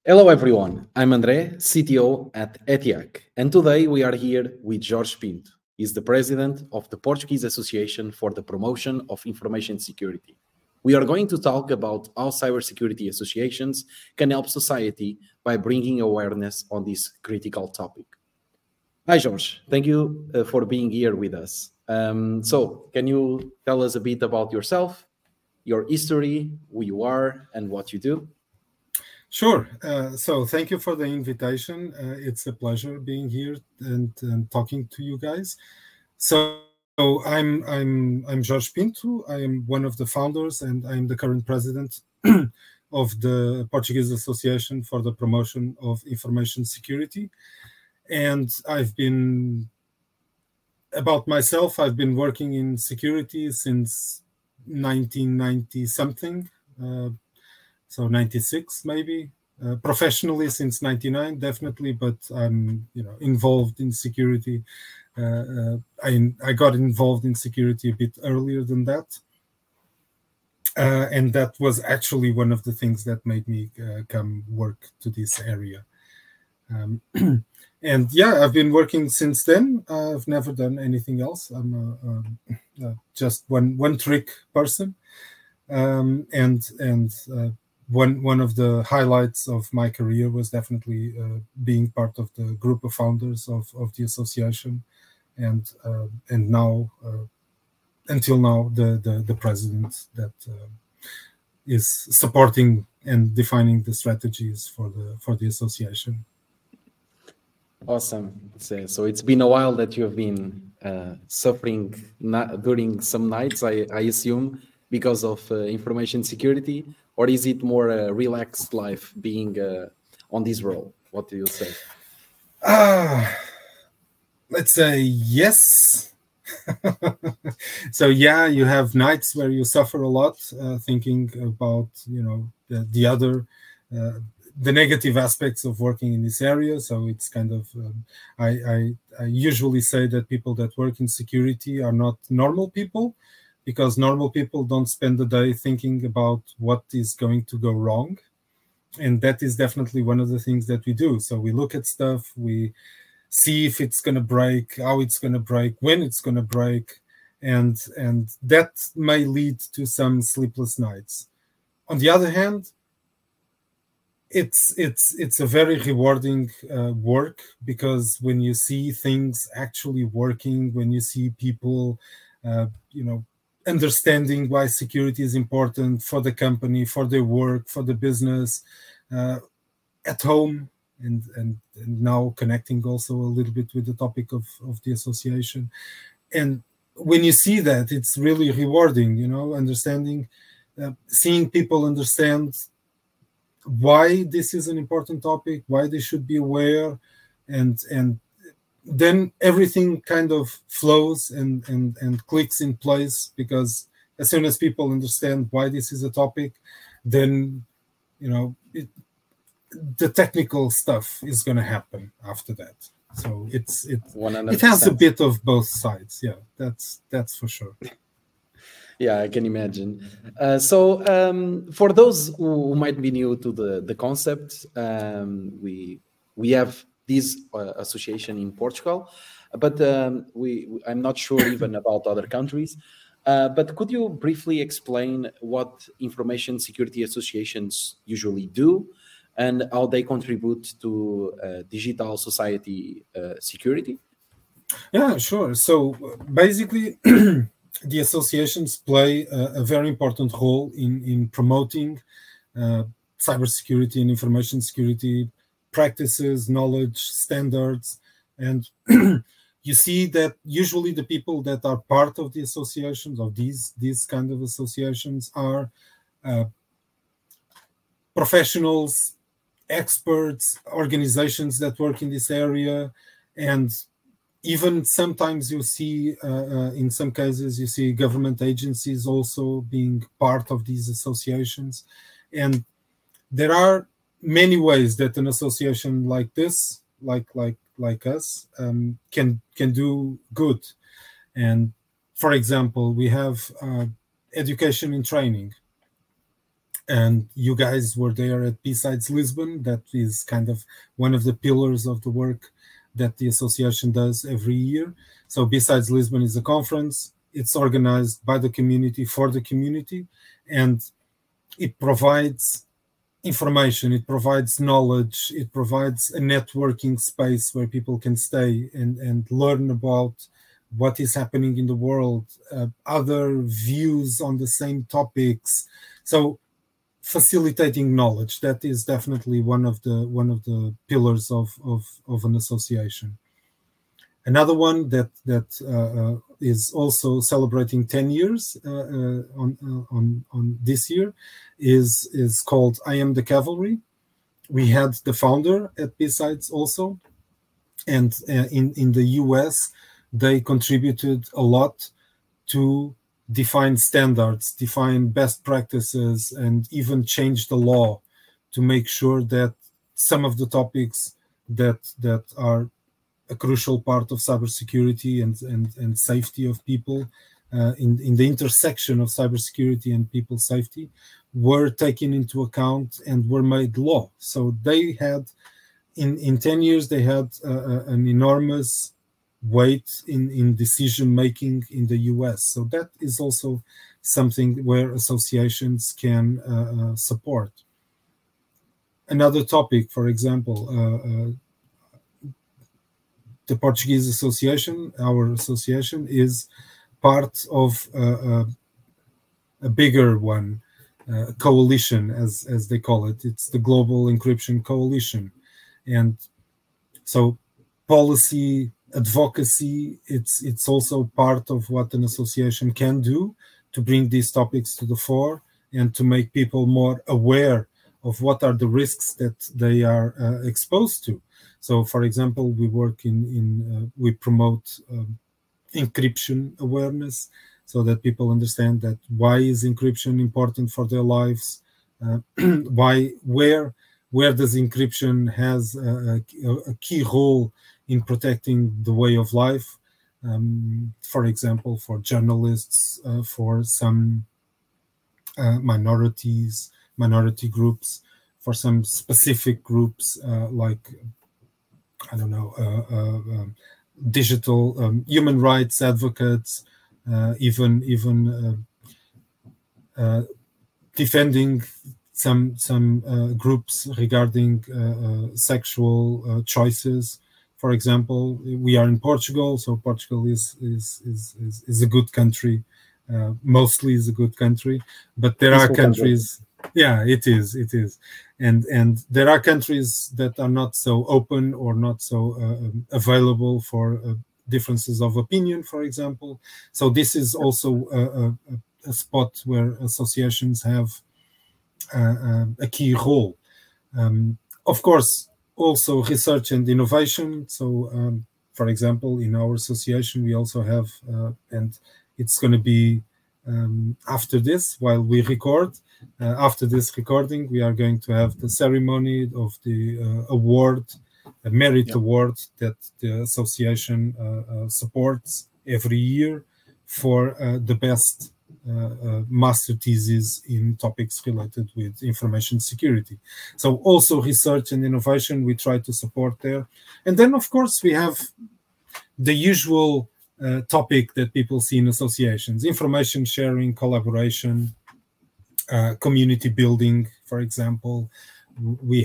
Hello everyone, I'm André, CTO at Ethiack, and today we are here with Jorge Pinto. He's the president of the Portuguese Association for the Promotion of Information Security. We are going to talk about how cybersecurity associations can help society by bringing awareness on this critical topic. Hi Jorge, thank you for being here with us. So can you tell us a bit about yourself, your history, who you are, and what you do? Sure. So thank you for the invitation. It's a pleasure being here and talking to you guys. So I'm Jorge Pinto. I am one of the founders, and I'm the current president of the Portuguese Association for the Promotion of Information Security. And about myself, I've been working in security since 1990 something. So 96 maybe, professionally since 99 definitely, but I'm involved in security. I got involved in security a bit earlier than that, and that was actually one of the things that made me come work to this area. And yeah, I've been working since then. I've never done anything else. I'm just one trick person, One of the highlights of my career was definitely being part of the group of founders of the association, and now, until now, the president that is supporting and defining the strategies for the association. Awesome. So it's been a while that you have been suffering during some nights, I assume, because of information security. Or is it more a relaxed life being on this role? What do you say? Let's say yes. So yeah, you have nights where you suffer a lot, thinking about the negative aspects of working in this area. So it's kind of I usually say that people that work in security are not normal people, because normal people don't spend the day thinking about what is going to go wrong. And that is definitely one of the things that we do. So we look at stuff, we see if it's going to break, how it's going to break, when it's going to break, and that may lead to some sleepless nights. On the other hand, it's a very rewarding work, because when you see things actually working, when you see people understanding why security is important for the company, for their work, for the business, at home, and now connecting also a little bit with the topic of the association. And when you see that, it's really rewarding, understanding, seeing people understand why this is an important topic, why they should be aware, and then everything kind of flows and clicks in place, because as soon as people understand why this is a topic, then the technical stuff is going to happen after that. So it has a bit of both sides. Yeah, that's for sure. Yeah, I can imagine. For those who might be new to the concept, we have this association in Portugal, but I'm not sure even about other countries. But could you briefly explain what information security associations usually do and how they contribute to digital society security? Yeah, sure. So basically, the associations play a very important role in promoting cybersecurity and information security practices, knowledge, standards. And you see that usually the people that are part of the associations, of these kind of associations, are professionals, experts, organizations that work in this area. And even sometimes you see, in some cases, you see government agencies also being part of these associations. And there are many ways that an association like this, like us, can do good. And for example, we have education and training. And you guys were there at B-Sides Lisbon. That is kind of one of the pillars of the work that the association does every year. So B-Sides Lisbon is a conference. It's organized by the community for the community, and it provides information, it provides knowledge, it provides a networking space where people can stay and learn about what is happening in the world, other views on the same topics. So facilitating knowledge, that is definitely one of the pillars of an association. Another one that is also celebrating 10 years on this year is called I Am the Cavalry. We had the founder at B-Sides also, and in the US they contributed a lot to define standards, define best practices, and even change the law to make sure that some of the topics that are a crucial part of cybersecurity and safety of people in the intersection of cybersecurity and people safety were taken into account and were made law. So they had, in 10 years, they had an enormous weight in decision making in the US. So that is also something where associations can support. Another topic, for example, the Portuguese Association, our association, is part of a bigger one, coalition, as they call it. It's the Global Encryption Coalition. And so policy, advocacy, it's also part of what an association can do to bring these topics to the fore and to make people more aware of what are the risks that they are exposed to. So, for example, we work we promote encryption awareness so that people understand that why is encryption important for their lives, where does encryption has a key role in protecting the way of life, for example, for journalists, for some minority groups, for some specific groups like, I don't know, digital human rights advocates, even defending some groups regarding sexual choices. For example, we are in Portugal, so Portugal is a good country, mostly is a good country, but there are countries. Yeah, it is. And there are countries that are not so open or not so available for differences of opinion, for example. So this is also a spot where associations have a key role. Of course, also research and innovation. So, for example, in our association, we also have, and it's going to be after this, while we record, after this recording, we are going to have the ceremony of the award, a merit award that the association supports every year for the best master thesis in topics related with information security. So also research and innovation, we try to support there. And then, of course, we have the usual topic that people see in associations: information sharing, collaboration, community building. For example, we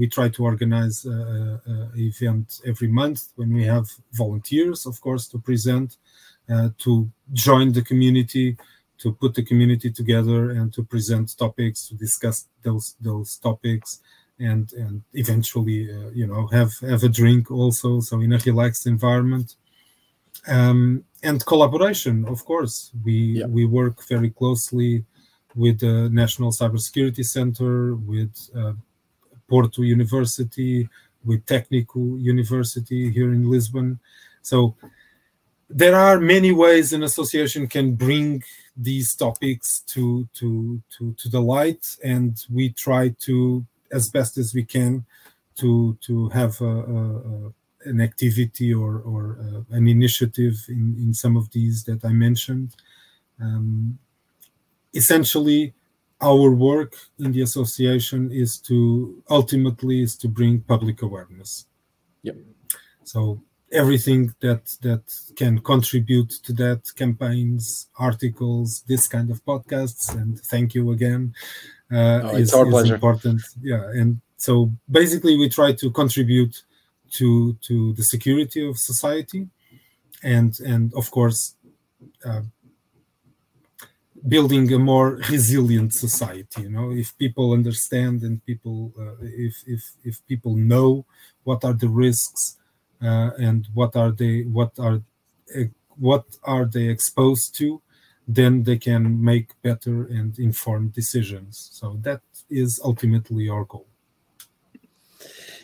try to organize an event every month when we have volunteers, of course, to present, to join the community, to put the community together and to present topics, to discuss those topics, and eventually have a drink also, so in a relaxed environment. And collaboration, of course, we work very closely with the National Cybersecurity Center, with Porto University, with Técnico University here in Lisbon. So there are many ways an association can bring these topics to the light, and we try to, as best as we can, to have an activity or an initiative in some of these that I mentioned. Essentially, our work in the association is to ultimately bring public awareness. Yep. So everything that can contribute to that, campaigns, articles, this kind of podcasts, and thank you again, it's our pleasure. important. Yeah, and so basically we try to contribute to the security of society, and of course building a more resilient society. You know, if people understand and people if people know what are the risks and what are they exposed to, then they can make better and informed decisions. So that is ultimately our goal.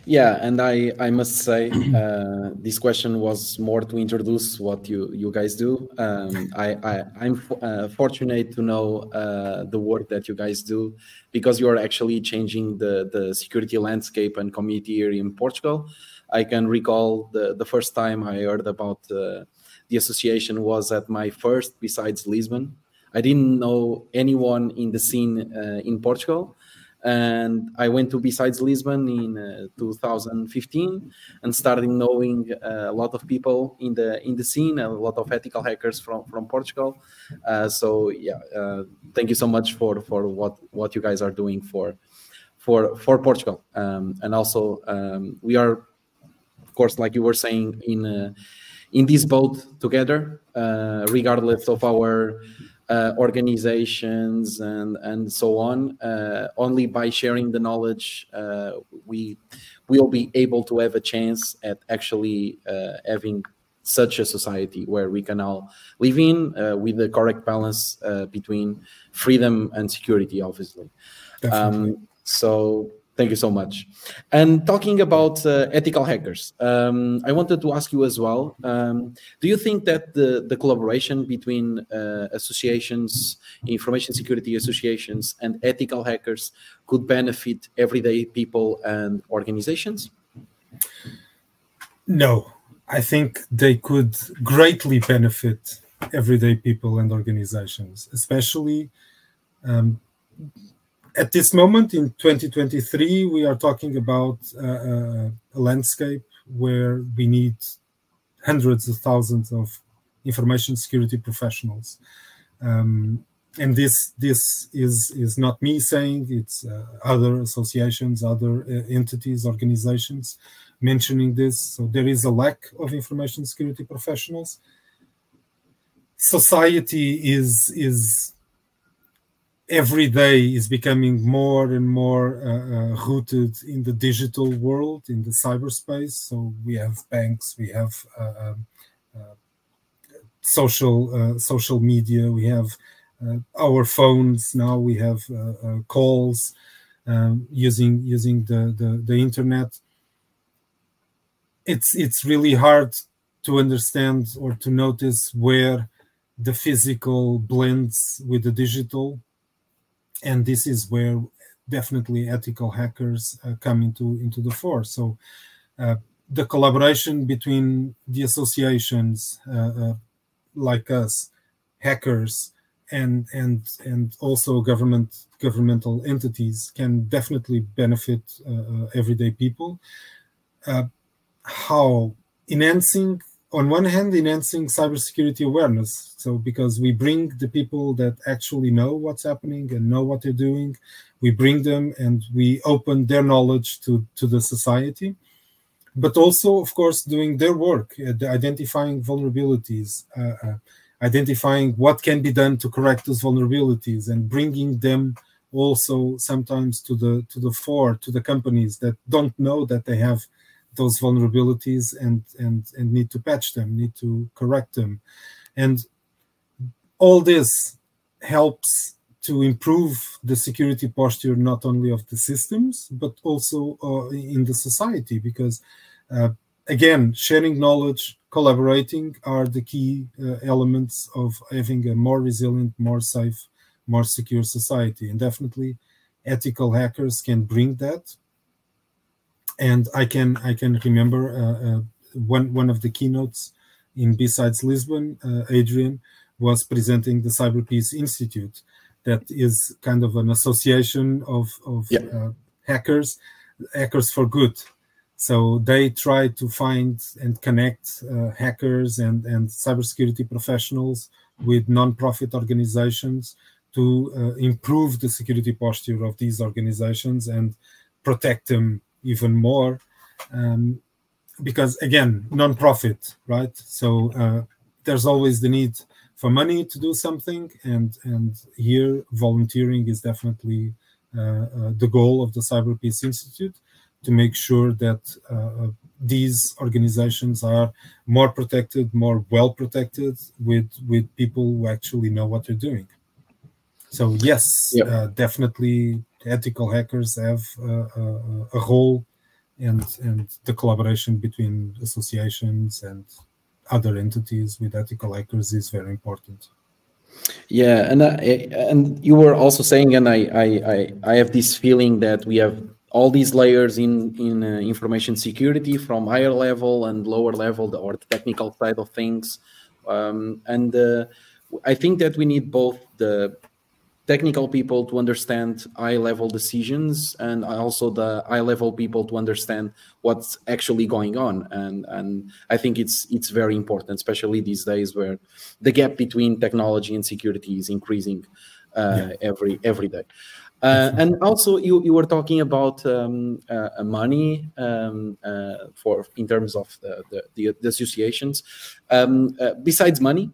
Yeah, and I must say, this question was more to introduce what you guys do. I'm fortunate to know the work that you guys do, because you are actually changing the security landscape and community here in Portugal. I can recall the first time I heard about the association was at my first Besides Lisbon. I didn't know anyone in the scene in Portugal. And I went to Besides Lisbon in 2015 and started knowing a lot of people in the scene, a lot of ethical hackers from Portugal. So yeah, thank you so much for what you guys are doing for Portugal. And also we are, of course, like you were saying, in this boat together, regardless of our organizations and so on. Only by sharing the knowledge, we will be able to have a chance at actually having such a society where we can all live in with the correct balance between freedom and security, obviously. So thank you so much. And talking about ethical hackers, I wanted to ask you as well, do you think that the collaboration between associations, information security associations, and ethical hackers could benefit everyday people and organizations? No, I think they could greatly benefit everyday people and organizations, especially at this moment in 2023, we are talking about a landscape where we need hundreds of thousands of information security professionals. And this is not me saying, it's other associations, other entities, organizations mentioning this. So there is a lack of information security professionals. Society is every day is becoming more and more rooted in the digital world, in the cyberspace. So we have banks, we have social media, we have our phones now, we have calls using the internet. It's really hard to understand or to notice where the physical blends with the digital. And this is where definitely ethical hackers come into the fore. So the collaboration between the associations like us, hackers, and also governmental entities can definitely benefit everyday people. How? Enhancing, on one hand, enhancing cybersecurity awareness. So because we bring the people that actually know what's happening and know what they're doing, we bring them and we open their knowledge to the society, but also, of course, doing their work, identifying vulnerabilities, identifying what can be done to correct those vulnerabilities, and bringing them also sometimes to the fore, to the companies that don't know that they have those vulnerabilities and need to patch them, need to correct them. And all this helps to improve the security posture, not only of the systems, but also in the society, because again, sharing knowledge, collaborating are the key elements of having a more resilient, more safe, more secure society. And definitely ethical hackers can bring that. And I can remember one of the keynotes in Besides Lisbon, Adrian was presenting the Cyber Peace Institute, that is kind of an association of hackers for good. So they try to find and connect hackers and cybersecurity professionals with non-profit organizations to improve the security posture of these organizations and protect them even more. Because again, non-profit, right? So there's always the need for money to do something, and here volunteering is definitely the goal of the Cyber Peace Institute, to make sure that these organizations are more protected, more well protected, with people who actually know what they're doing. So yes, definitely ethical hackers have a role, and the collaboration between associations and other entities with ethical hackers is very important. Yeah, and you were also saying, and I have this feeling that we have all these layers in information security, from higher level and lower level, or the technical side of things, and I think that we need both the technical people to understand high-level decisions, and also the high-level people to understand what's actually going on. And I think it's very important, especially these days where the gap between technology and security is increasing every day. And also, you were talking about money in terms of the associations. Besides money,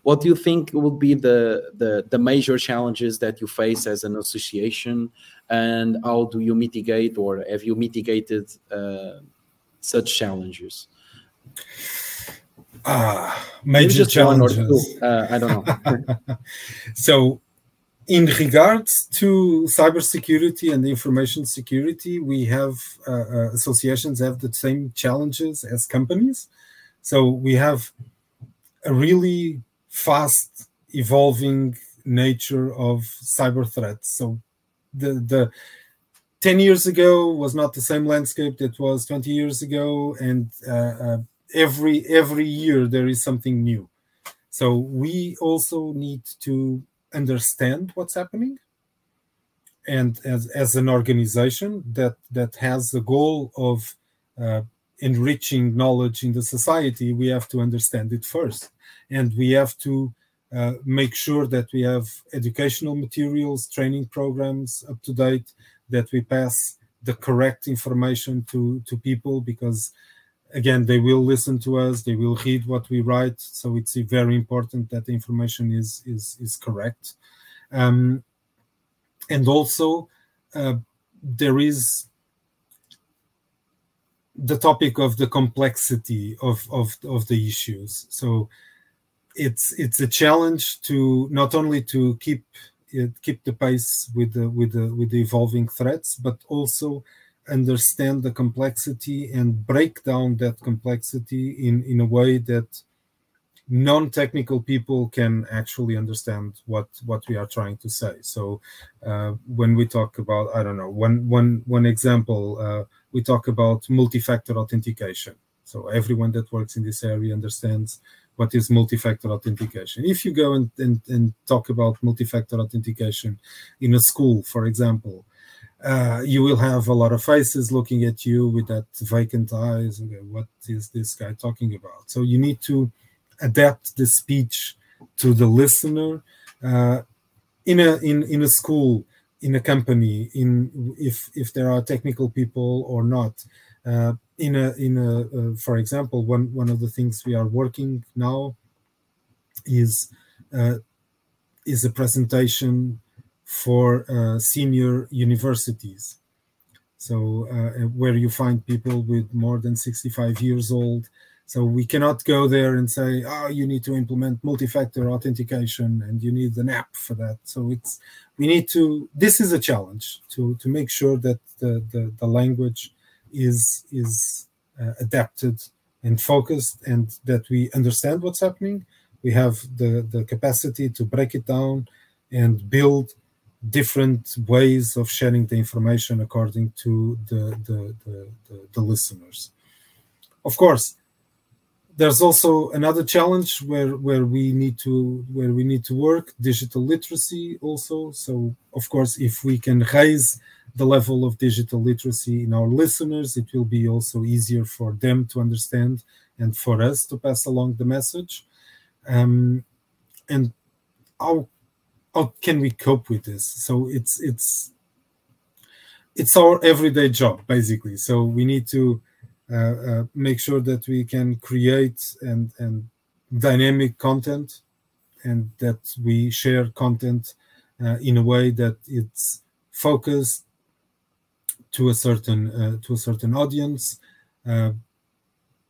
what do you think would be the major challenges that you face as an association, and how do you mitigate, or have you mitigated such challenges? Major challenges. I don't know. So, in regards to cybersecurity and information security, we have associations have the same challenges as companies. So we have a really fast evolving nature of cyber threats. So the 10 years ago was not the same landscape that was 20 years ago, and every year there is something new. So we also need to understand what's happening, and as an organization that has the goal of enriching knowledge in the society, we have to understand it first, and we have to make sure that we have educational materials, training programs up to date, that we pass the correct information to people, because again, they will listen to us, they will read what we write, so it's very important that the information is correct. And also, there is the topic of the complexity of the issues. So it's a challenge to not only to keep the pace with the evolving threats, but also understand the complexity and break down that complexity in a way that non-technical people can actually understand what we are trying to say. So when we talk about, I don't know, one example, we talk about multi-factor authentication. So everyone that works in this area understands what is multi-factor authentication. If you go and talk about multi-factor authentication in a school, for example, you will have a lot of faces looking at you with that vacant eyes. Okay, what is this guy talking about? So you need to adapt the speech to the listener in a school, in a company, if there are technical people or not. For example, one of the things we are working now is a presentation for senior universities. So where you find people with more than 65 years old. So we cannot go there and say, oh, you need to implement multi-factor authentication and you need an app for that. So this is a challenge to make sure that the language is adapted and focused, and that we understand what's happening. We have the capacity to break it down and build different ways of sharing the information according to the listeners. Of course, There's also another challenge where we need to work, digital literacy also. So of course, if we can raise the level of digital literacy in our listeners, it will be also easier for them to understand and for us to pass along the message. And how can we cope with this? So it's our everyday job, basically. So we need to make sure that we can create and dynamic content, and that we share content in a way that it's focused to a certain audience,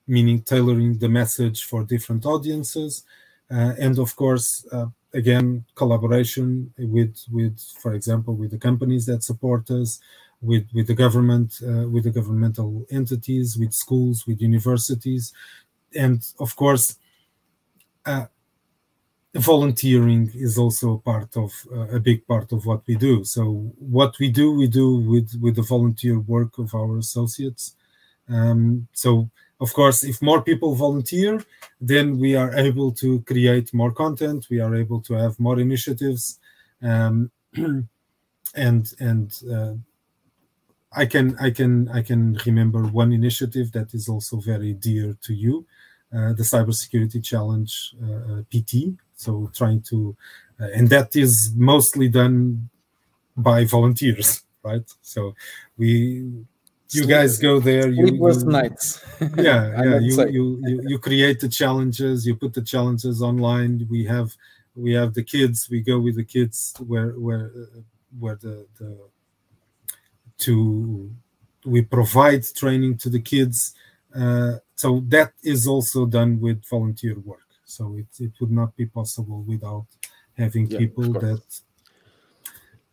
meaning tailoring the message for different audiences, and of course, again, collaboration with, for example, with the companies that support us, with the government, with the governmental entities, with schools, with universities, and of course, volunteering is also a big part of what we do. So what we do with the volunteer work of our associates. So of course, if more people volunteer, then we are able to create more content. We are able to have more initiatives, and I can remember one initiative that is also very dear to you, the Cybersecurity Challenge PT. So trying to, and that is mostly done by volunteers, right? So you guys go there. Sleepless nights. You create the challenges. You put the challenges online. We have the kids. We go with the kids where we provide training to the kids. So that is also done with volunteer work. So it would not be possible without having people that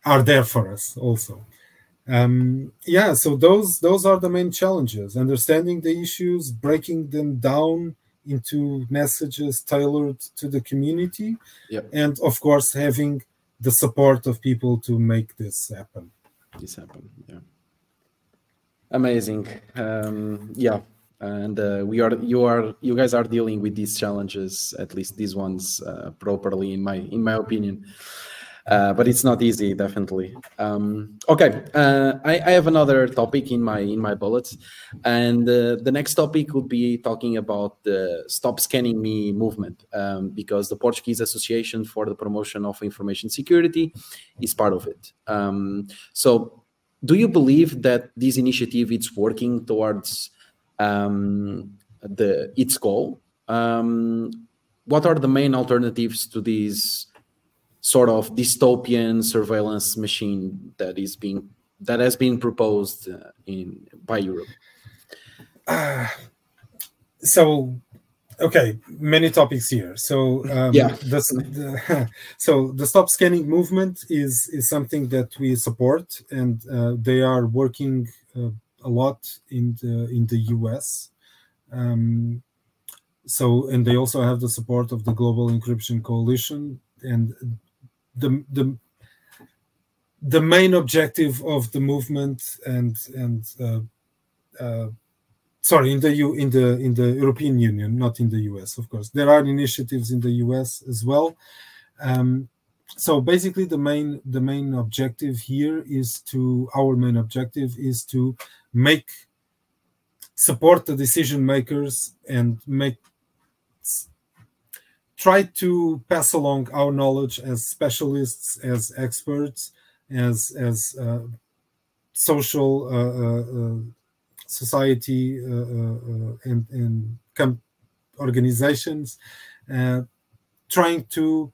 are there for us also. So those are the main challenges: understanding the issues, breaking them down into messages tailored to the community, and of course having the support of people to make this happen. Amazing. And you guys are dealing with these challenges, at least these ones, properly, in my opinion. But it's not easy, definitely. Okay, I have another topic in my bullets, and the next topic would be talking about the Stop Scanning Me movement, because the Portuguese Association for the Promotion of Information Security is part of it. So, do you believe that this initiative is working towards its goal? What are the main alternatives to this sort of dystopian surveillance machine that has been proposed by Europe? Okay, many topics here. So so the Stop Scanning movement is something that we support, and they are working a lot in the US. And they also have the support of the Global Encryption Coalition, and the main objective of the movement in the European Union, not in the US, of course. There are initiatives in the US as well. So basically, our main objective is to support the decision makers and try to pass along our knowledge as specialists, as experts, as social society and organizations, trying to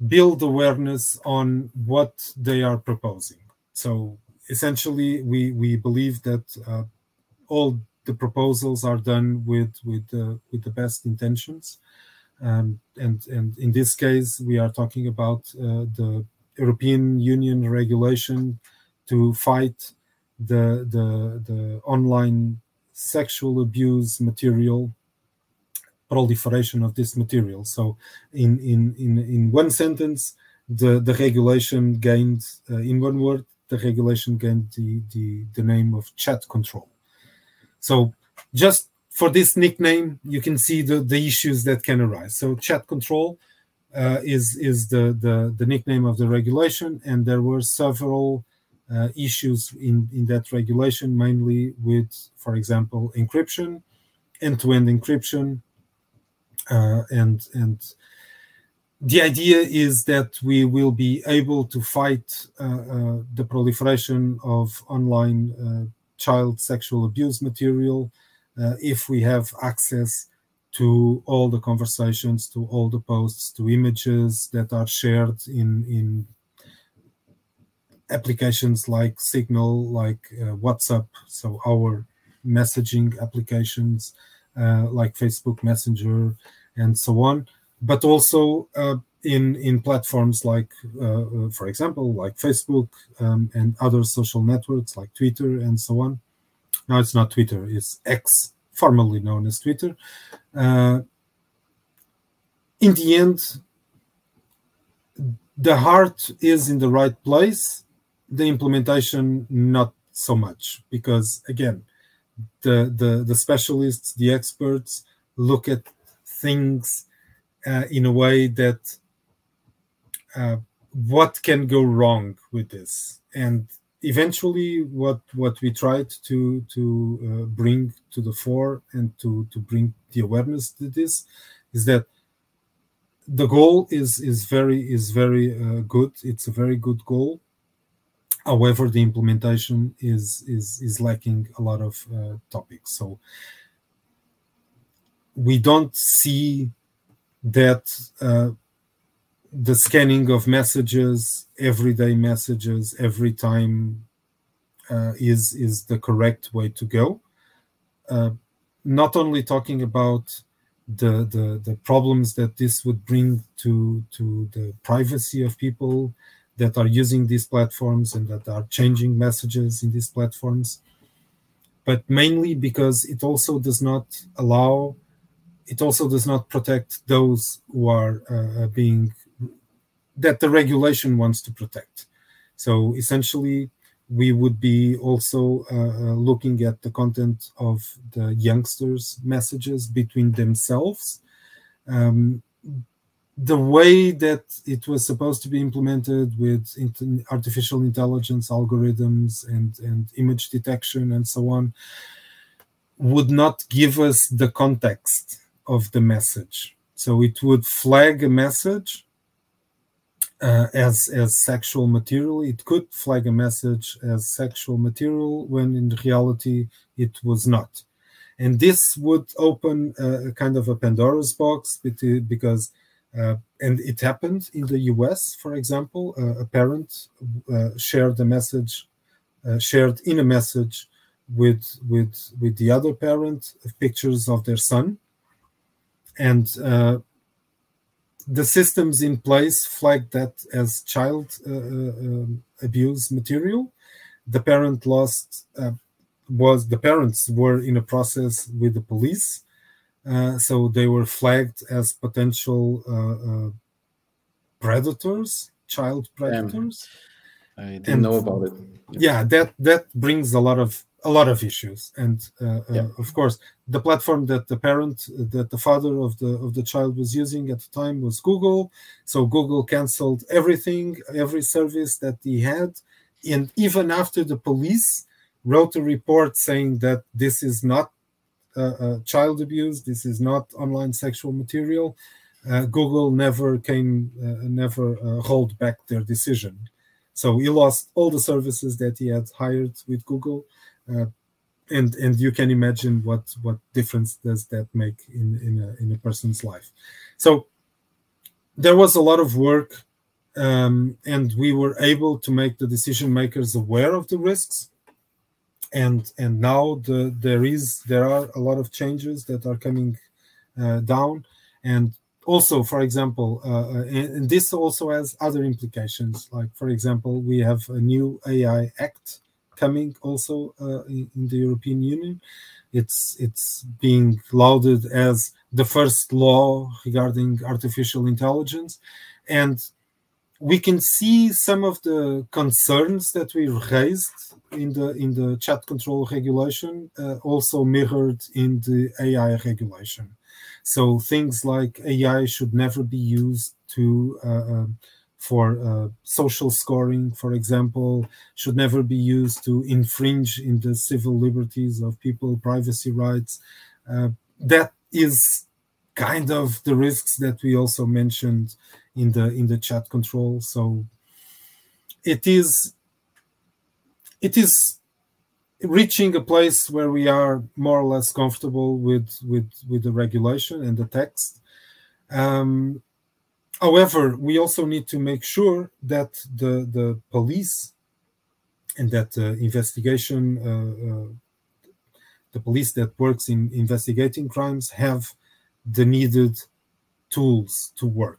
build awareness on what they are proposing. So essentially, we believe that all the proposals are done with the best intentions, and in this case, we are talking about the European Union regulation to fight the online sexual abuse material, proliferation of this material. So in one sentence, the regulation gained, in one word, the regulation gained the name of chat control. So just for this nickname, you can see the issues that can arise. So chat control is the nickname of the regulation, and there were several issues in that regulation, mainly with, for example, encryption, end-to-end encryption, and the idea is that we will be able to fight the proliferation of online child sexual abuse material if we have access to all the conversations, to all the posts, to images that are shared in applications like Signal, like WhatsApp, so our messaging applications like Facebook Messenger and so on, but also in platforms like, for example, like Facebook and other social networks like Twitter and so on. No, it's not Twitter, it's X, formerly known as Twitter. In the end, the heart is in the right place, the implementation not so much, because again, the specialists, the experts look at things in a way that what can go wrong with this, and eventually what we tried to bring to the fore and to bring the awareness to this is that the goal is very good. It's a very good goal. However, the implementation is lacking a lot of topics. So we don't see that the scanning of messages, everyday messages, every time is the correct way to go. Not only talking about the problems that this would bring to the privacy of people that are using these platforms and that are changing messages in these platforms, but mainly because it also does not protect those who are that the regulation wants to protect. So essentially, we would be also looking at the content of the youngsters' messages between themselves. The way that it was supposed to be implemented with artificial intelligence algorithms and image detection and so on would not give us the context of the message. So it would flag a message as sexual material. It could flag a message as sexual material when in reality it was not. And this would open a kind of a Pandora's box because and it happened in the US, for example. A parent shared a message, shared in a message with the other parent pictures of their son, and the systems in place flagged that as child abuse material. The parent the parents were in a process with the police, so they were flagged as potential predators, child predators. I didn't know about it. Yeah, that brings a lot of issues, and of course, the platform that the father of the child was using at the time was Google. So Google canceled everything, every service that he had, and even after the police wrote a report saying that this is not child abuse, this is not online sexual material, Google never rolled back their decision. So he lost all the services that he had hired with Google, and you can imagine what difference does that make in a person's life. So there was a lot of work, and we were able to make the decision makers aware of the risks. And now there are a lot of changes that are coming down, and also, for example, and this also has other implications. Like, for example, we have a new AI Act coming also in the European Union. It's being lauded as the first law regarding artificial intelligence, and we can see some of the concerns that we raised in the chat control regulation also mirrored in the AI regulation. So things like AI should never be used for social scoring, for example, should never be used to infringe in the civil liberties of people, privacy rights. That is kind of the risks that we also mentioned in the chat control. So it is reaching a place where we are more or less comfortable with the regulation and the text. However, we also need to make sure that the police and that the police that works in investigating crimes have the needed tools to work,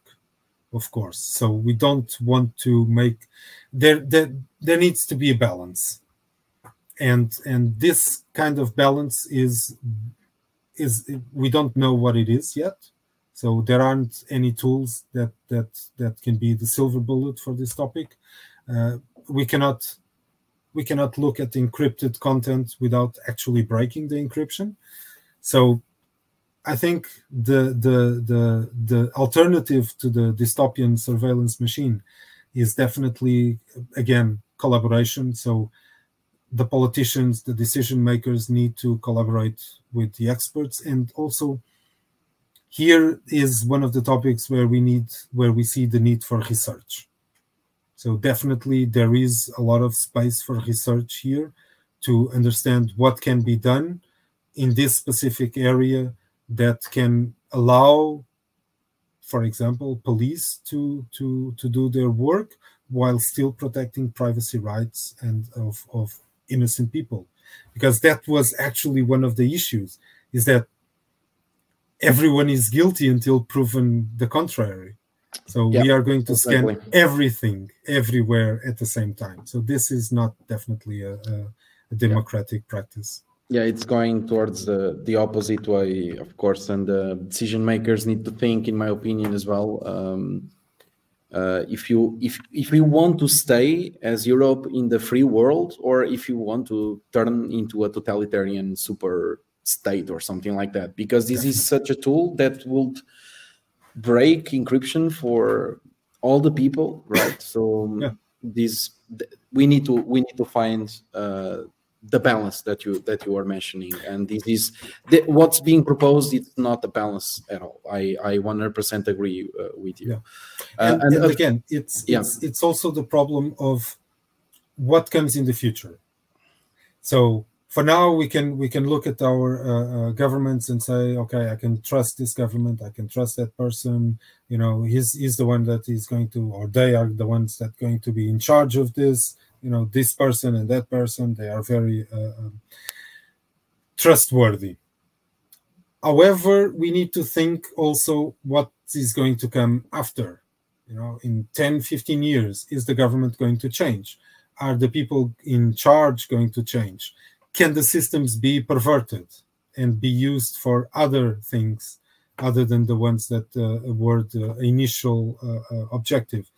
of course. So we don't want to make there needs to be a balance, and this kind of balance is we don't know what it is yet. So there aren't any tools that can be the silver bullet for this topic. We cannot look at encrypted content without actually breaking the encryption. So I think the alternative to the dystopian surveillance machine is definitely, again, collaboration. So the politicians, the decision makers need to collaborate with the experts. And also here is one of the topics where we see the need for research. So definitely there is a lot of space for research here to understand what can be done in this specific area that can allow, for example, police to do their work while still protecting privacy rights and of innocent people. Because that was actually one of the issues, is that everyone is guilty until proven the contrary. So we are going to scan everything everywhere at the same time. So this is not definitely a democratic practice. Yeah, it's going towards the opposite way, of course, and the decision makers need to think, in my opinion, as well. If you want to stay as Europe in the free world, or if you want to turn into a totalitarian super state or something like that, because this is such a tool that would break encryption for all the people, right? So we need to find the balance that you are mentioning, and this is what's being proposed. It's not a balance at all. I 100% agree with you. Yeah. And again, it's also the problem of what comes in the future. So for now, we can look at our governments and say, okay, I can trust this government, I can trust that person. You know, he's the one that is going to, or they are the ones that are going to be in charge of this. You know, this person and that person, they are very trustworthy. However, we need to think also what is going to come after. You know, in 10, 15 years, is the government going to change? Are the people in charge going to change? Can the systems be perverted and be used for other things other than the ones that were the initial objective?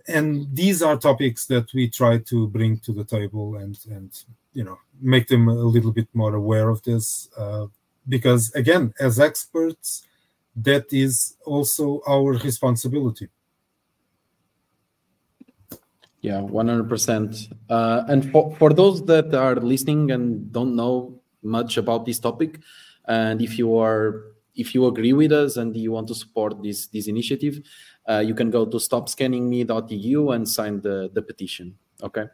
And these are topics that we try to bring to the table and you know, make them a little bit more aware of this, because again, as experts, that is also our responsibility. Yeah, 100%. And for those that are listening and don't know much about this topic, and if you agree with us and you want to support this initiative, you can go to stopscanningme.eu and sign the petition. Okay.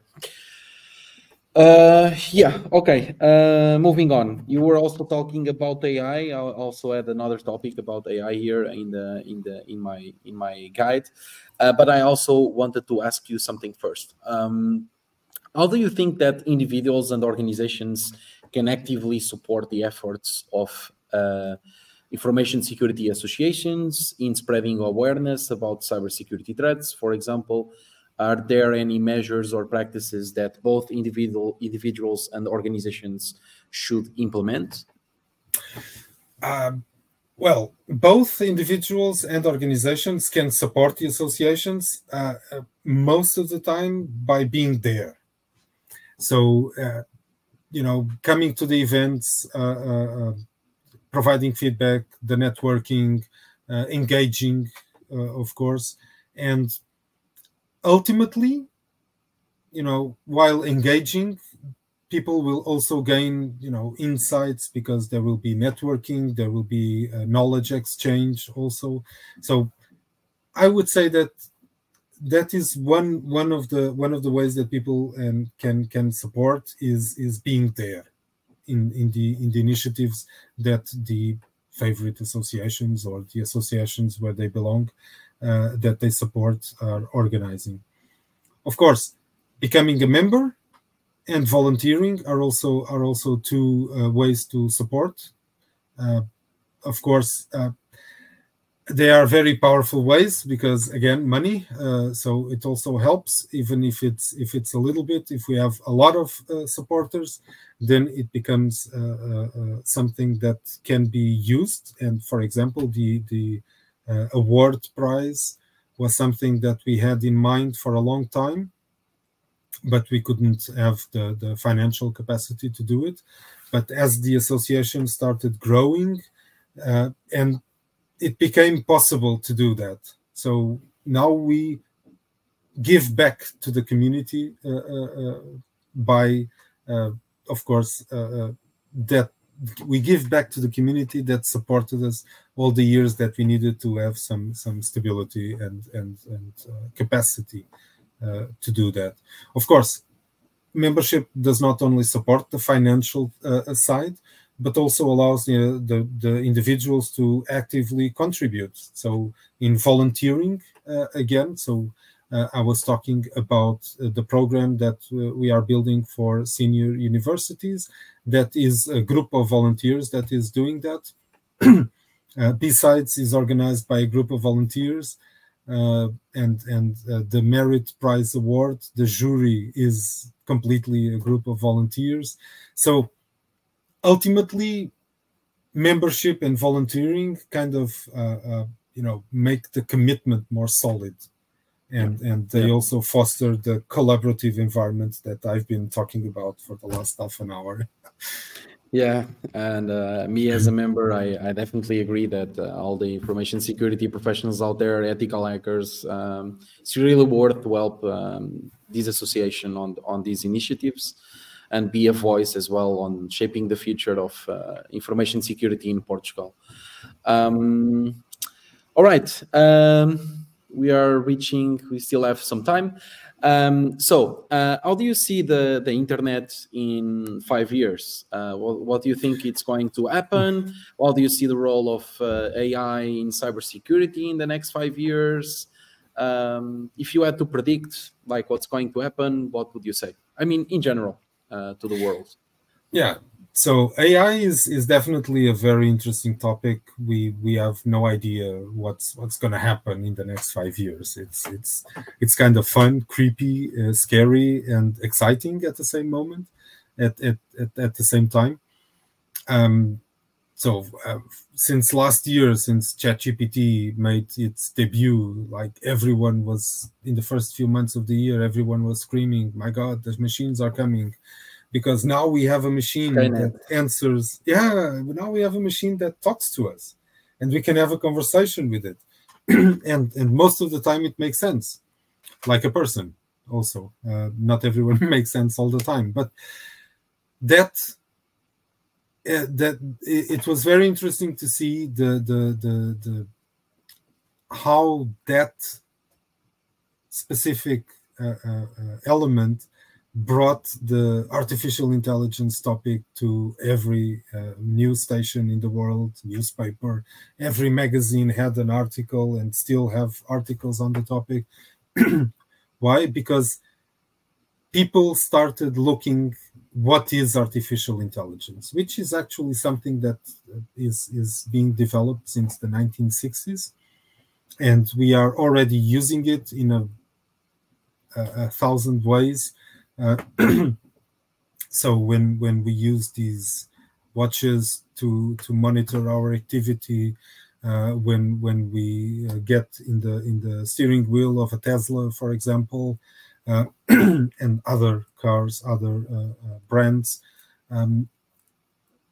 Moving on. You were also talking about AI. I also had another topic about AI here in my guide, but I also wanted to ask you something first. How do you think that individuals and organizations can actively support the efforts of information security associations in spreading awareness about cybersecurity threats? For example, are there any measures or practices that both individuals and organizations should implement? Well, both individuals and organizations can support the associations most of the time by being there. So, coming to the events, providing feedback, the networking, engaging, of course, and ultimately, while engaging, people will also gain, insights, because there will be networking, there will be knowledge exchange also. So I would say that is one of the ways that people can support is being there in the initiatives that the favorite associations or the associations where they belong that they support are organizing. Of course, becoming a member and volunteering are also two ways to support. Of course, they are very powerful ways because, again, money. So it also helps, even if it's a little bit. If we have a lot of supporters, then it becomes something that can be used. And for example, the award prize was something that we had in mind for a long time, but we couldn't have the financial capacity to do it. But as the association started growing, and it became possible to do that. So now we give back to the community by, of course, that we give back to the community that supported us all the years that we needed to have some stability and capacity to do that. Of course, membership does not only support the financial side, but also allows the individuals to actively contribute. So in volunteering, again, so I was talking about the program that we are building for senior universities. That is a group of volunteers that is doing that. B-Sides is organized by a group of volunteers, and the Merit Prize Award, the jury is completely a group of volunteers. So ultimately, membership and volunteering kind of make the commitment more solid, and they also foster the collaborative environment that I've been talking about for the last half an hour. Yeah, and me as a member, I definitely agree that all the information security professionals out there, ethical hackers, it's really worth to help this association on these initiatives and be a voice as well on shaping the future of information security in Portugal. All right, we still have some time. So how do you see the internet in 5 years? What do you think it's going to happen? How do you see the role of AI in cybersecurity in the next 5 years? If you had to predict like what's going to happen, what would you say? I mean, in general, to the world. Yeah. So AI is definitely a very interesting topic. We have no idea what's going to happen in the next 5 years. It's kind of fun, creepy, scary, and exciting at the same moment, at the same time. So since last year, since ChatGPT made its debut, like everyone was in the first few months of the year, everyone was screaming, "My God, the machines are coming." Because now we have a machine that answers. Yeah, now we have a machine that talks to us, and we can have a conversation with it. and most of the time, it makes sense, like a person. Also, not everyone makes sense all the time, but that it was very interesting to see the how that specific element brought the artificial intelligence topic to every news station in the world, newspaper. Every magazine had an article and still have articles on the topic. Why? Because people started looking what is artificial intelligence, which is actually something that is being developed since the 1960s. And we are already using it in a 1,000 ways. So when we use these watches to monitor our activity when we get in the steering wheel of a Tesla, for example, and other cars, other brands.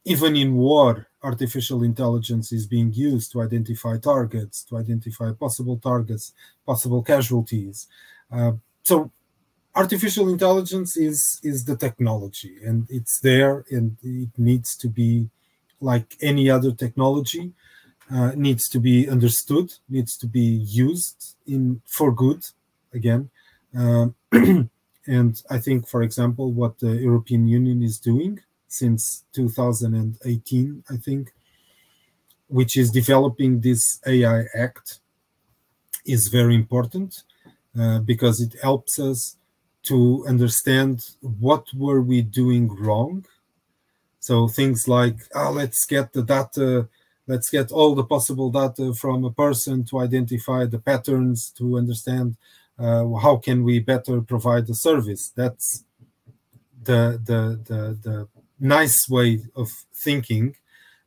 Even in war, artificial intelligence is being used to identify targets, to identify possible targets, possible casualties. So artificial intelligence is the technology, and it's there, and it needs to be like any other technology, needs to be understood, needs to be used for good, again. And I think, for example, what the European Union is doing since 2018, I think, which is developing this AI Act, is very important because it helps us to understand what were we doing wrong. So things like, let's get the data, let's get all the possible data from a person to identify the patterns, to understand how can we better provide the service. That's the nice way of thinking.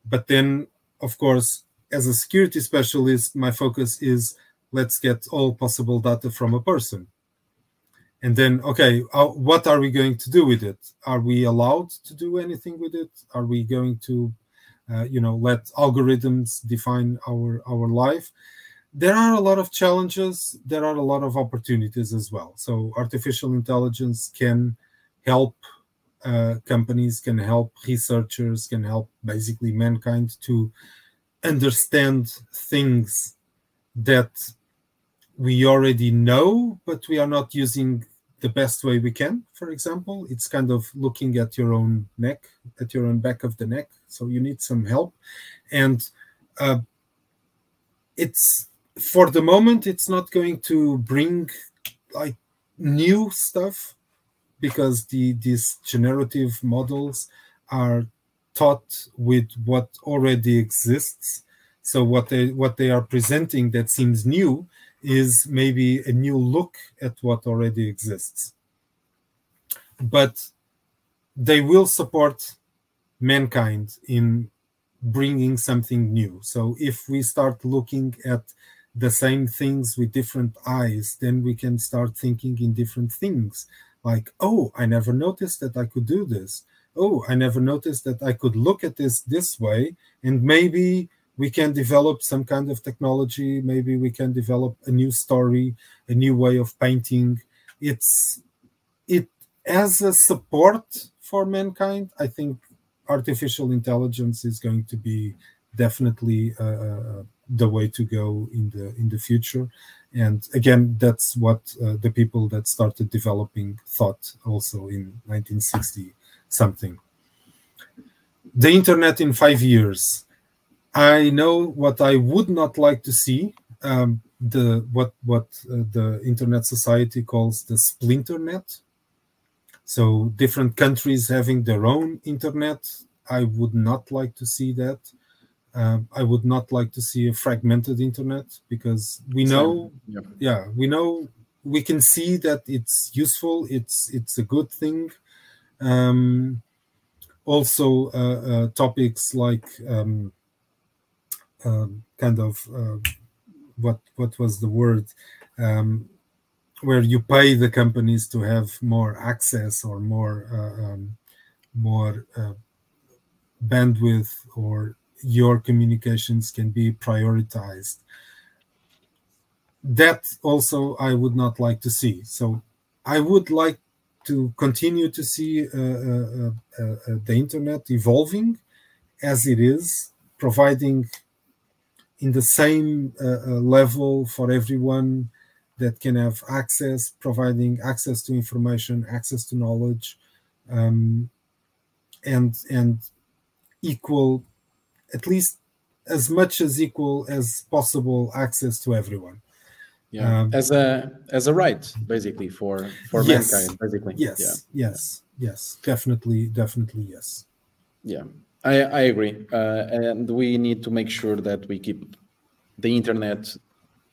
But then, of course, as a security specialist, my focus is let's get all possible data from a person. And then, okay, what are we going to do with it? Are we allowed to do anything with it? Are we going to, let algorithms define our life? There are a lot of challenges. There are a lot of opportunities as well. So artificial intelligence can help companies, can help researchers, can help basically mankind to understand things that we already know, but we are not using the best way we can. For example, it's kind of looking at your own neck, at your own back of the neck. So you need some help. And it's, for the moment, it's not going to bring like new stuff, because these generative models are taught with what already exists. So what they are presenting that seems new is maybe a new look at what already exists. But they will support mankind in bringing something new. So if we start looking at the same things with different eyes, then we can start thinking in different things. Like, oh, I never noticed that I could do this. Oh, I never noticed that I could look at this way, and maybe we can develop some kind of technology. Maybe we can develop a new story, a new way of painting. It as a support for mankind. I think artificial intelligence is going to be definitely the way to go in the future. And again, that's what the people that started developing thought also in 1960 something. The internet in 5 years. I know what I would not like to see. What the Internet Society calls the splinter net. So different countries having their own internet. I would not like to see that. I would not like to see a fragmented internet, because we know, we can see that it's useful. It's a good thing. Also, topics like what was the word, where you pay the companies to have more access or more bandwidth, or your communications can be prioritized. That also I would not like to see. So I would like to continue to see the internet evolving as it is, providing in the same level for everyone that can have access, providing access to information, access to knowledge, and equal, at least as much as equal as possible, access to everyone. Yeah, as a right, basically, for yes, mankind, basically. Yes, definitely, yes. Yeah, I agree, and we need to make sure that we keep the internet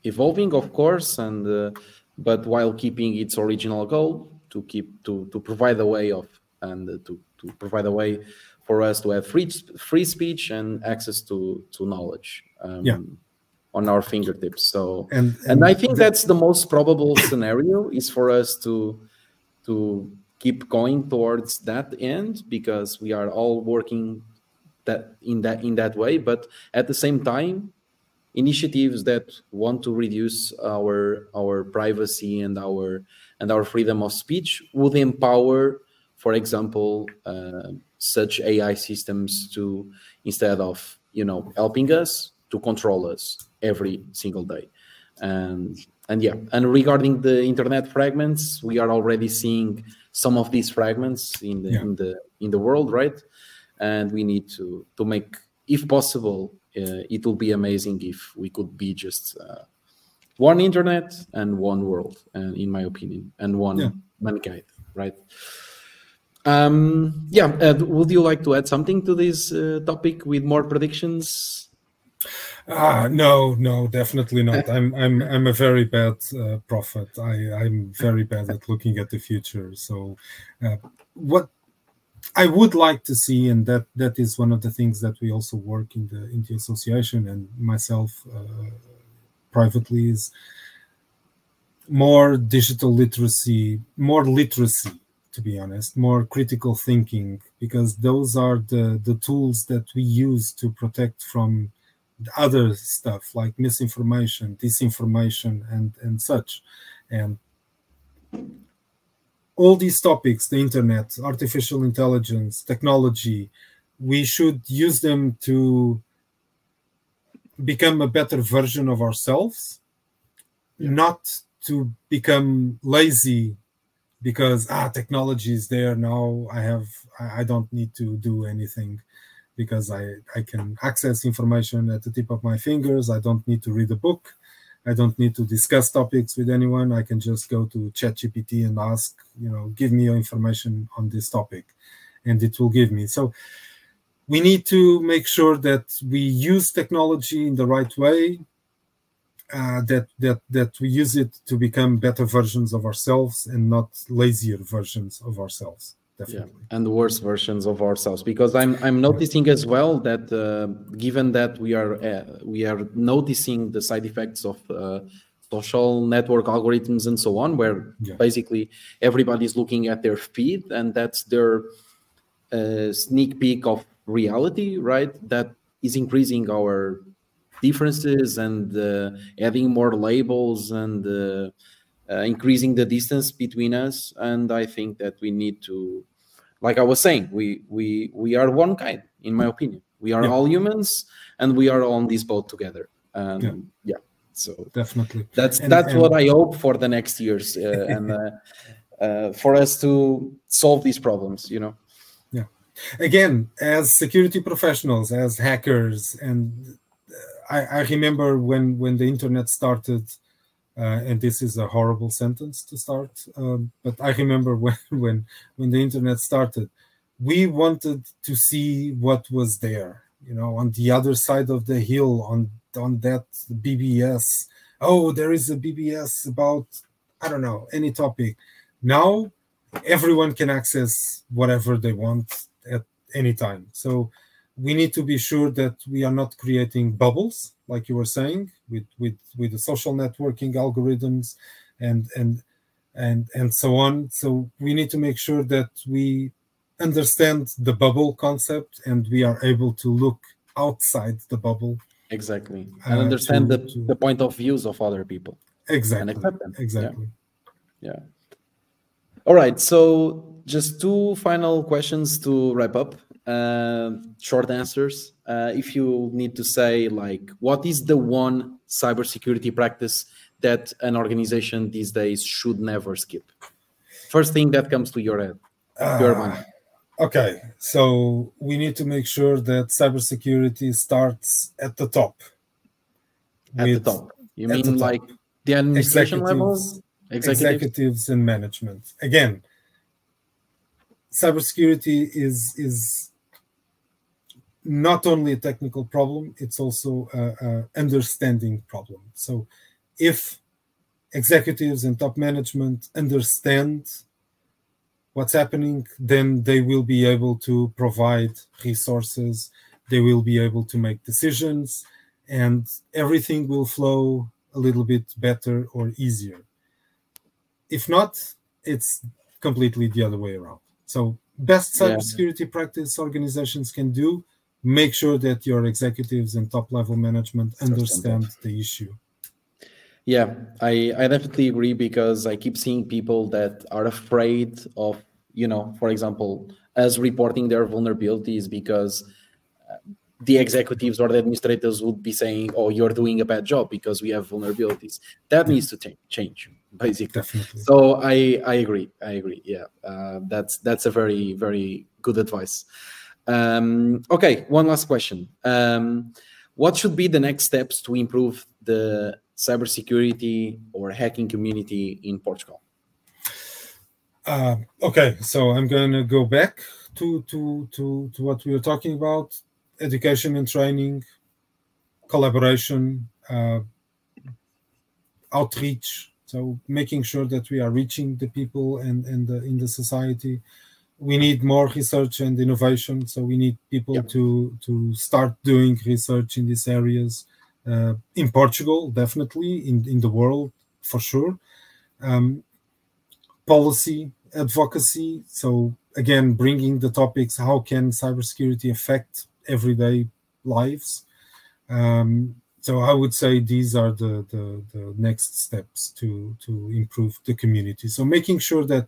evolving, of course, and but while keeping its original goal to provide a way of and to provide a way for us to have free speech and access to knowledge on our fingertips. So, and I think that's the most probable scenario, is for us to keep going towards that end, because we are all working in that way. But at the same time, initiatives that want to reduce our privacy and our freedom of speech would empower, for example, such AI systems to, instead of helping us, to control us every single day. And regarding the internet fragments, we are already seeing some of these fragments in the world, right? And we need to make, if possible, it will be amazing if we could be just one internet and one world, and in my opinion, and one mankind, right? Would you like to add something to this topic with more predictions? No, definitely not. I'm a very bad prophet. I'm very bad at looking at the future. So what I would like to see, and that is one of the things that we also work in the association, and myself privately, is more digital literacy, more literacy, to be honest, more critical thinking, because those are the tools that we use to protect from other stuff like misinformation, disinformation, and such. And all these topics, the internet, artificial intelligence, technology, we should use them to become a better version of ourselves, not to become lazy because technology is there now, I don't need to do anything, because I can access information at the tip of my fingers. I don't need to read a book. I don't need to discuss topics with anyone. I can just go to ChatGPT and ask, give me your information on this topic, and it will give me. So we need to make sure that we use technology in the right way, that we use it to become better versions of ourselves and not lazier versions of ourselves. Definitely. Yeah, and worse versions of ourselves, because I'm noticing as well that given that we are noticing the side effects of social network algorithms and so on, where basically everybody's looking at their feed, and that's their sneak peek of reality, right? That is increasing our differences and adding more labels and increasing the distance between us. And I think that we need to, like I was saying, we are one kind, in my opinion. We are all humans, and we are on this boat together. So definitely, that's what I hope for the next years, and for us to solve these problems. Yeah. Again, as security professionals, as hackers, and I remember when the internet started. And this is a horrible sentence to start, but I remember when the internet started, we wanted to see what was there, on the other side of the hill, on that BBS. Oh, there is a BBS about, I don't know, any topic. Now, everyone can access whatever they want at any time. So we need to be sure that we are not creating bubbles, like you were saying, with the social networking algorithms and so on. So we need to make sure that we understand the bubble concept, and we are able to look outside the bubble. Exactly, and understand the point of views of other people. Exactly. And accept them. Exactly. Yeah. All right. So just two final questions to wrap up. Short answers. If you need to say, like, what is the one cybersecurity practice that an organization these days should never skip? First thing that comes to your head, your mind. Okay, so we need to make sure that cybersecurity starts at the top. At the top. You mean like the administration level? Executives and management. Again, cybersecurity is not only a technical problem, it's also an understanding problem. So if executives and top management understand what's happening, then they will be able to provide resources, they will be able to make decisions, and everything will flow a little bit better or easier. If not, it's completely the other way around. So best cybersecurity practice organizations can do, make sure that your executives and top-level management understand the issue. Yeah, I definitely agree, because I keep seeing people that are afraid of, for example, us reporting their vulnerabilities, because the executives or the administrators would be saying, oh, you're doing a bad job because we have vulnerabilities. That needs to change, basically. Definitely. So I agree. Yeah, that's a very, very good advice. Okay, one last question. What should be the next steps to improve the cybersecurity or hacking community in Portugal? Okay, so I'm going to go back to what we were talking about: education and training, collaboration, outreach. So making sure that we are reaching the people and in the society. We need more research and innovation. So we need people to start doing research in these areas, in Portugal, definitely, in the world, for sure. Policy, advocacy. So again, bringing the topics, how can cybersecurity affect everyday lives? So I would say these are the next steps to improve the community. So making sure that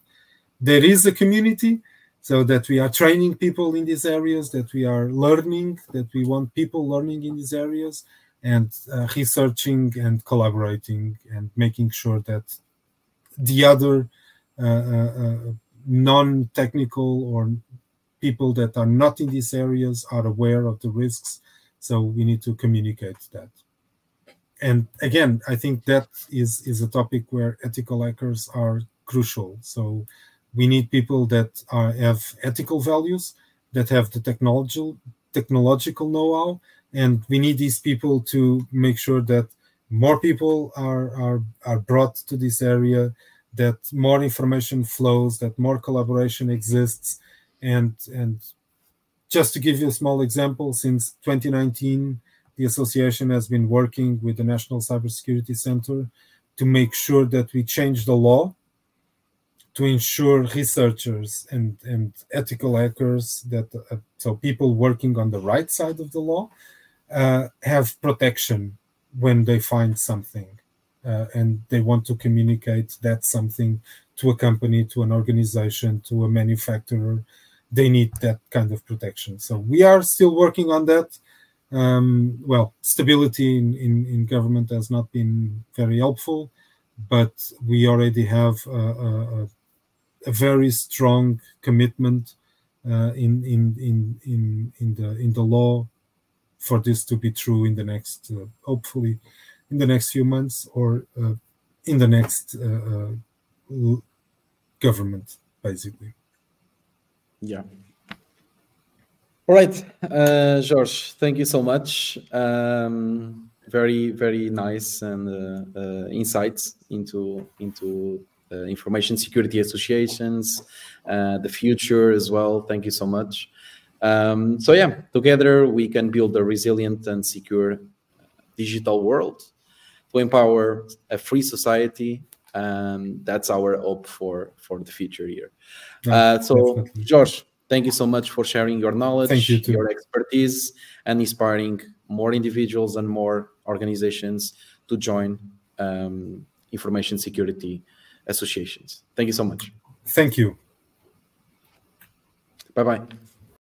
there is a community, so that we are training people in these areas, that we are learning, that we want people learning in these areas, and researching and collaborating, and making sure that the other non-technical or people that are not in these areas are aware of the risks. So we need to communicate that. And again, I think that is a topic where ethical hackers are crucial. So we need people that have ethical values, that have the technological know-how, and we need these people to make sure that more people are brought to this area, that more information flows, that more collaboration exists. And just to give you a small example, since 2019, the association has been working with the National Cybersecurity Center to make sure that we change the law to ensure researchers and ethical hackers, that so people working on the right side of the law, have protection when they find something, and they want to communicate that something to a company, to an organization, to a manufacturer. They need that kind of protection. So we are still working on that. Well, stability in government has not been very helpful, but we already have a very strong commitment in the law for this to be true in the next, hopefully, in the next few months, or in the next government, basically. Yeah. All right, Jorge, thank you so much. Very, very nice and insights into information security associations, the future as well. Thank you so much. So yeah, together we can build a resilient and secure digital world to empower a free society. That's our hope for the future here. So, Jorge, thank you so much for sharing your knowledge, your expertise, and inspiring more individuals and more organizations to join information security associations. Thank you so much. Thank you. Bye-bye.